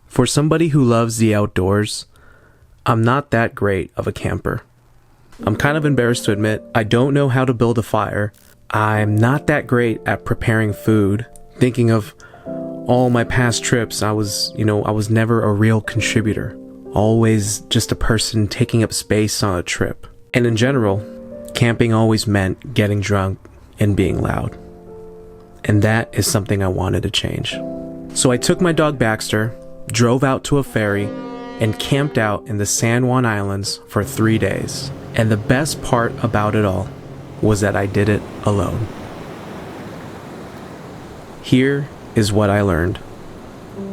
For somebody who loves the outdoors, I'm not that great of a camper. I'm kind of embarrassed to admit I don't know how to build a fire. I'm not that great at preparing food. Thinking of all my past trips, I was never a real contributor. Always just a person taking up space on a trip. And in general, camping always meant getting drunk and being loud. And that is something I wanted to change. So I took my dog Baxter, drove out to a ferry, and camped out in the San Juan Islands for 3 days. And the best part about it all was that I did it alone. Here is what I learned.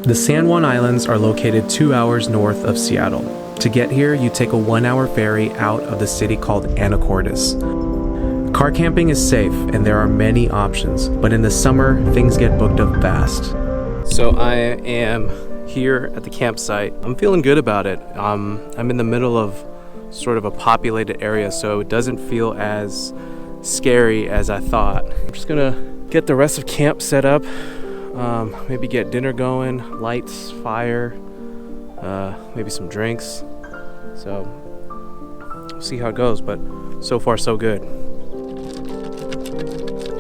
The San Juan Islands are located 2 hours north of Seattle. To get here, you take a 1-hour ferry out of the city called Anacortes. Car camping is safe and there are many options, but in the summer, things get booked up fast. So I am here at the campsite. I'm feeling good about it. I'm in the middle of sort of a populated area, so it doesn't feel as scary as I thought. I'm just gonna get the rest of camp set up, maybe get dinner going, lights, fire, maybe some drinks. So we'll see how it goes, but so far so good.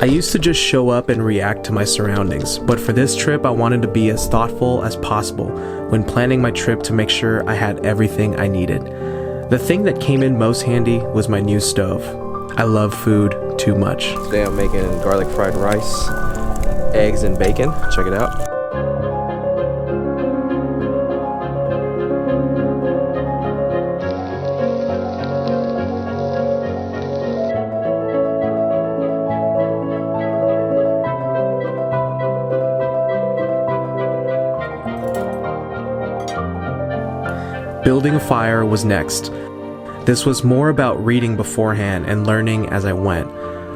I used to just show up and react to my surroundings, but for this trip I wanted to be as thoughtful as possible when planning my trip to make sure I had everything I needed. The thing that came in most handy was my new stove. I love food too much. Today I'm making garlic fried rice, eggs and bacon. Check it out. Building a fire was next. This was more about reading beforehand and learning as I went.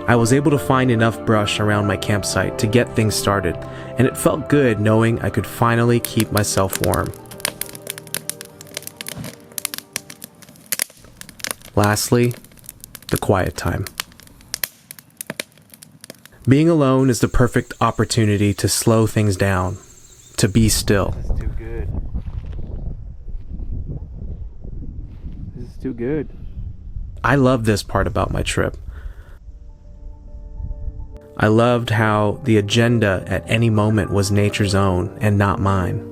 I was able to find enough brush around my campsite to get things started, and it felt good knowing I could finally keep myself warm. Lastly, the quiet time. Being alone is the perfect opportunity to slow things down, to be still. This is too good. This is too good. I love this part about my trip. I loved how the agenda at any moment was nature's own and not mine.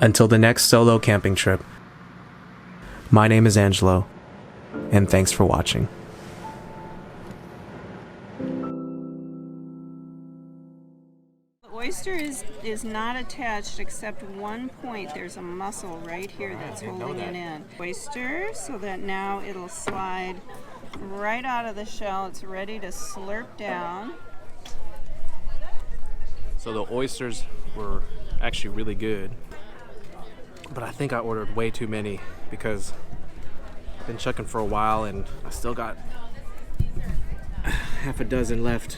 Until the next solo camping trip, my name is Angelo, and thanks for watching. The oyster is not attached except one point. There's a muscle right here that's holding it in. Oyster, so that now it'll slide right out of the shell. It's ready to slurp down. So the oysters were actually really good. But I think I ordered way too many because I've been checking for a while and I still got half a dozen left.